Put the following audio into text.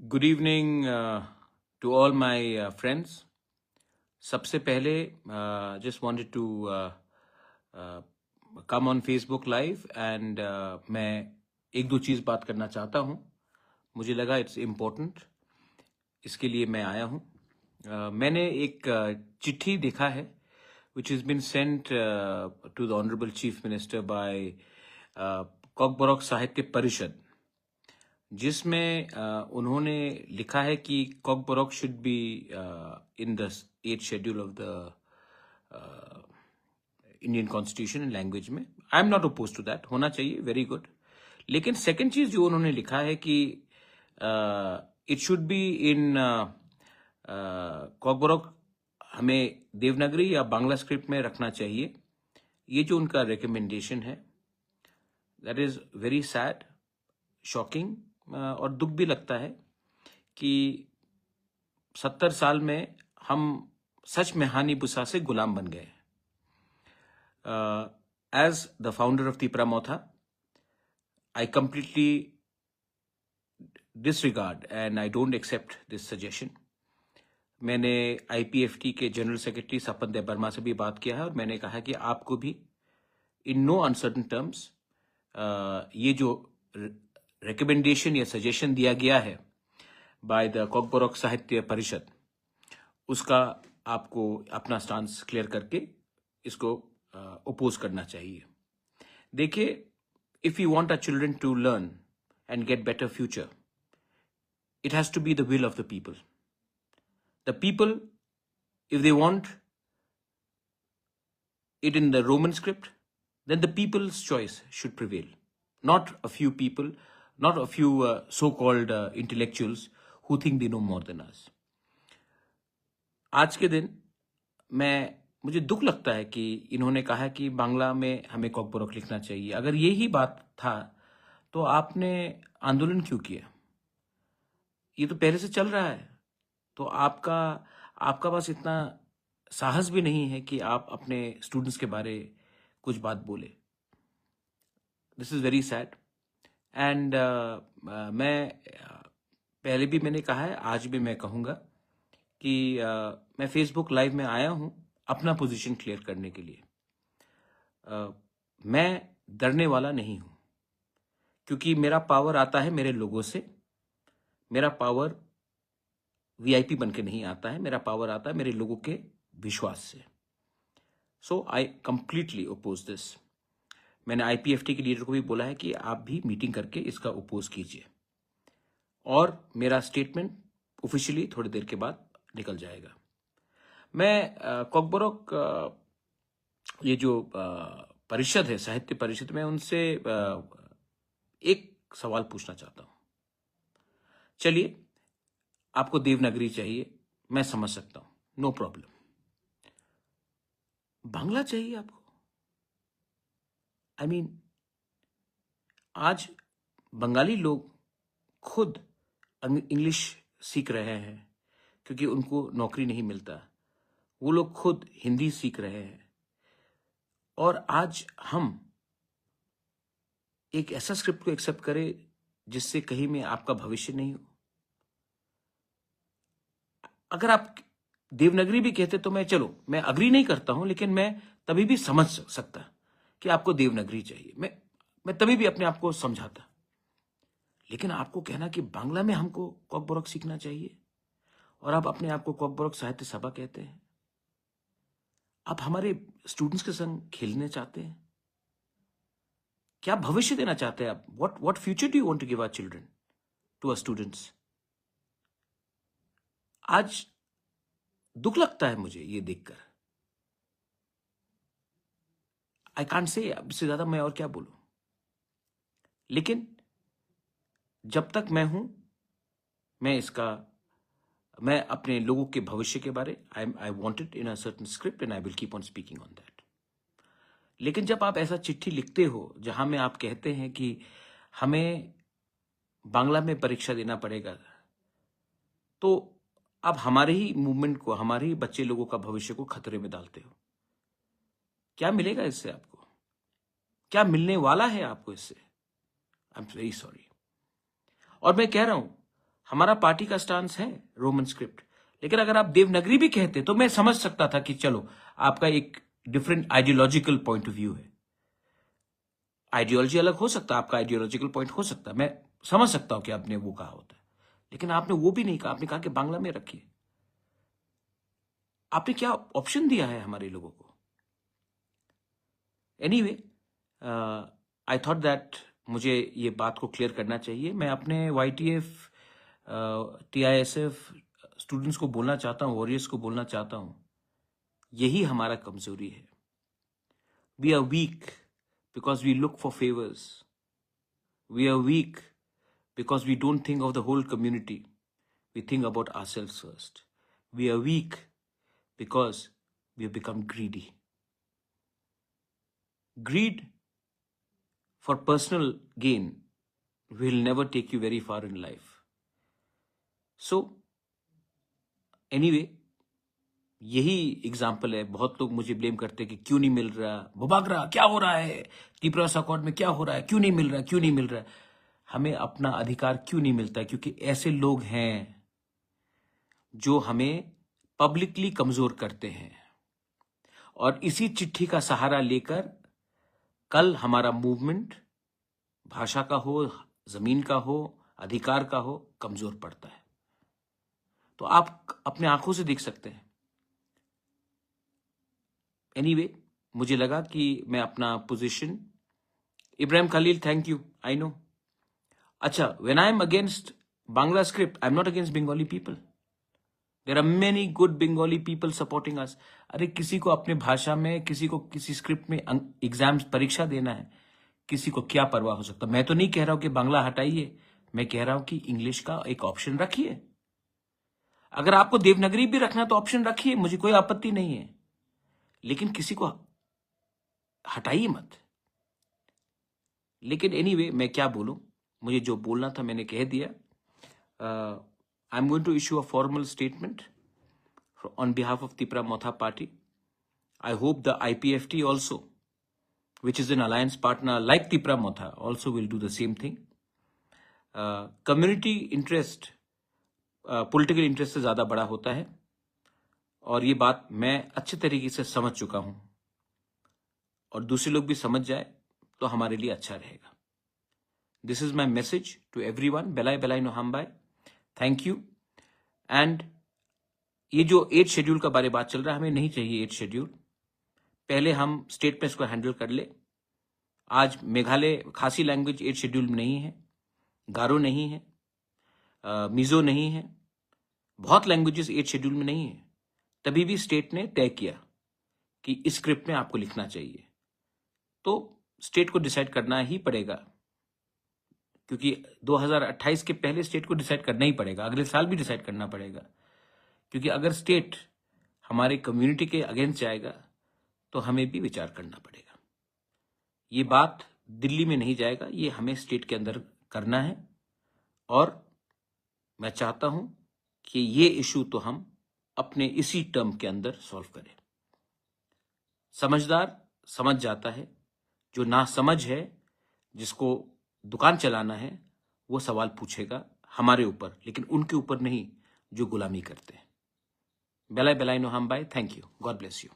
Good evening to all my friends. सबसे पहले just wanted to come on Facebook Live and मैं एक दो चीज़ बात करना चाहता हूँ. मुझे लगा इट्स इम्पोर्टेंट, इसके लिए मैं आया हूँ. मैंने एक चिट्ठी देखा है which has been sent to the Honorable Chief Minister by कॉकबोरोक साहित्य परिषद, जिसमें उन्होंने लिखा है कि Kokborok should be in the 8th schedule of the Indian constitution in language में. I am not oppose to that, होना चाहिए, वेरी गुड. लेकिन सेकंड चीज जो उन्होंने लिखा है कि इट शुड बी इन कॉकबोरोक हमें देवनागरी या बांग्ला स्क्रिप्ट में रखना चाहिए. ये जो उनका रिकमेंडेशन है, that is very sad, shocking, और दुख भी लगता है कि 70 साल में हम सच में हानि बुसा से गुलाम बन गए. As the founder of Tipra Motha, I completely disregard and I don't accept this suggestion. मैंने आईपीएफटी के जनरल सेक्रेटरी सपन देव वर्मा से भी बात किया है और मैंने कहा कि आपको भी इन नो अनसर्टन टर्म्स ये जो रिकमेंडेशन या सजेशन दिया गया है बाय द कॉकबोरोक साहित्य परिषद, उसका आपको अपना स्टांस क्लियर करके इसको ओपोज करना चाहिए. देखिए, if you want our children to learn and get better future, it has to be the will of the people. The people, if they want it in the Roman script, then the people's choice should prevail. Not a few people, not a few so-called intellectuals who think they know more than us. आज के दिन मुझे दुख लगता है कि इन्होंने कहा कि बांग्ला में हमें कॉकबोरोक लिखना चाहिए. अगर यही बात था तो आपने आंदोलन क्यों किया? ये तो पहले से चल रहा है. तो आपका पास इतना साहस भी नहीं है कि आप अपने स्टूडेंट्स के बारे कुछ बात बोले. This is very sad. And मैं पहले भी मैंने कहा है, आज भी मैं कहूँगा कि मैं फेसबुक लाइव में आया हूँ अपना पोजीशन क्लियर करने के लिए. मैं डरने वाला नहीं हूँ, क्योंकि मेरा पावर आता है मेरे लोगों से. मेरा पावर वीआईपी बन के नहीं आता है, मेरा पावर आता है मेरे लोगों के विश्वास से. सो आई कंप्लीटली ओपोज दिस. मैंने आईपीएफटी के लीडर को भी बोला है कि आप भी मीटिंग करके इसका ओपोज कीजिए, और मेरा स्टेटमेंट ऑफिशियली थोड़ी देर के बाद निकल जाएगा. मैं कॉकबोरोक ये जो परिषद है, साहित्य परिषद, में उनसे एक सवाल पूछना चाहता हूं. चलिए, आपको देवनागरी चाहिए, मैं समझ सकता हूं, नो प्रॉब्लम. बांग्ला चाहिए आपको? आई मीन, आज बंगाली लोग खुद इंग्लिश सीख रहे हैं क्योंकि उनको नौकरी नहीं मिलता. वो लोग खुद हिंदी सीख रहे हैं. और आज हम एक ऐसा स्क्रिप्ट को एक्सेप्ट करें जिससे कहीं में आपका भविष्य नहीं हो. अगर आप देवनागरी भी कहते तो मैं अग्री नहीं करता हूं, लेकिन मैं तभी भी समझ सकता कि आपको देवनागरी चाहिए. मैं तभी भी अपने आप को समझाता. लेकिन आपको कहना कि बांग्ला में हमको कॉकबोरोक सीखना चाहिए, और आप अपने आप को कॉकबोरोक साहित्य सभा कहते हैं. आप हमारे स्टूडेंट्स के संग खेलने चाहते हैं? क्या भविष्य देना चाहते हैं आप? What future do you want to give our children, to our students? आज दुख लगता है मुझे ये देखकर. आई कांट से, इससे ज्यादा मैं और क्या बोलूं. लेकिन जब तक मैं हूं, मैं अपने लोगों के भविष्य के बारे, I want it in a certain script and I will keep on speaking on that. लेकिन जब आप ऐसा चिट्ठी लिखते हो जहां में आप कहते हैं कि हमें बांग्ला में परीक्षा देना पड़ेगा, तो आप हमारे ही मूवमेंट को, हमारे ही बच्चे लोगों का भविष्य को खतरे में डालते हो. क्या मिलेगा इससे आपको? क्या मिलने वाला है आपको इससे? I am very sorry. और मैं कह रहा हूं, हमारा पार्टी का स्टांस है रोमन स्क्रिप्ट, लेकिन अगर आप देवनागरी भी कहते तो मैं समझ सकता था कि चलो आपका एक different ideological point of view है। आइडियोलॉजी अलग हो सकता है, आपका आइडियोलॉजिकल पॉइंट हो सकता है, मैं समझ सकता हूं कि आपने वो कहा होता है, लेकिन आपने वो भी नहीं कहा। आपने कहा कि बांग्ला में रखिए। आपने क्या ऑप्शन दिया है हमारे लोगों को? एनीवे, आई थॉट दैट मुझे ये बात को क्लियर करना चाहिए। मैं अपने YTF TISF स्टूडेंट्स को बोलना चाहता हूँ, वॉरियर्स को बोलना चाहता हूँ, यही हमारा कमजोरी है। We are weak because we look for favours. We are weak because we don't think of the whole community. We think about ourselves first. We are weak because we have become greedy. Greed for personal gain will never take you very far in life. So, anyway, यही example है। बहुत लोग मुझे blame करते हैं कि क्यों नहीं मिल रहा, बुबागरा क्या हो रहा है, त्रिपुरा अकॉर्ड में क्या हो रहा है, क्यों नहीं मिल रहा, क्यों नहीं मिल रहा। हमें अपना अधिकार क्यों नहीं मिलता? क्योंकि ऐसे लोग हैं जो हमें पब्लिकली कमजोर करते हैं, और इसी चिट्ठी का सहारा लेकर कल हमारा मूवमेंट भाषा का हो, जमीन का हो, अधिकार का हो, कमजोर पड़ता है। तो आप अपने आंखों से देख सकते हैं। एनीवे, मुझे लगा कि मैं अपना position, Ibrahim Khalil, thank you, I know. अच्छा, when I am against Bangla script, I am not against Bengali people. There are many good Bengali people supporting us. अरे किसी को अपने भाषा में, किसी को किसी स्क्रिप्ट में एग्जाम्स परीक्षा देना है, किसी को क्या परवाह हो सकता। मैं तो नहीं कह रहा हूं कि बांग्ला हटाइए, मैं कह रहा हूं कि इंग्लिश का एक ऑप्शन रखिए। अगर आपको देवनागरी भी रखना तो ऑप्शन रखिए, मुझे कोई आपत्ति नहीं है, लेकिन किसी को हटाइए मत। लेकिन एनीवे, मैं क्या बोलूं, मुझे जो बोलना था मैंने कह दिया। I am going to issue a formal statement on behalf of Tripura Motha Party. I hope the IPFT also, which is an alliance partner like Tripura Motha, also will do the same thing. Community interest, political interest से ज़्यादा बड़ा होता है, और ये बात मैं अच्छे तरीके से समझ चुका हूँ, और दूसरे लोग भी समझ जाए तो हमारे लिए अच्छा रहेगा। This is my message to everyone. Belai Belai no Hambai. Thank you. And ये जो 8 शेड्यूल का बारे बात चल रहा है, हमें नहीं चाहिए 8 शेड्यूल। पहले हम स्टेट में इसको हैंडल कर ले। आज मेघालय खासी लैंग्वेज 8 शेड्यूल में नहीं है, गारो नहीं है, मिजो नहीं है, बहुत लैंग्वेजेस 8 शेड्यूल में नहीं है। तभी भी स्टेट ने तय किया कि इस स्क्रिप्ट में आपको लिखना चाहिए, तो स्टेट को डिसाइड करना ही पड़ेगा, क्योंकि 2028 के पहले स्टेट को डिसाइड करना ही पड़ेगा, अगले साल भी डिसाइड करना पड़ेगा। क्योंकि अगर स्टेट हमारे कम्युनिटी के अगेंस्ट जाएगा तो हमें भी विचार करना पड़ेगा। ये बात दिल्ली में नहीं जाएगा, ये हमें स्टेट के अंदर करना है, और मैं चाहता हूं कि ये इशू तो हम अपने इसी टर्म के अंदर सॉल्व करें। समझदार समझ जाता है, जो ना समझ है, जिसको दुकान चलाना है, वो सवाल पूछेगा हमारे ऊपर, लेकिन उनके ऊपर नहीं जो गुलामी करते हैं। Belai Belai no Hambai. Thank you. God bless you.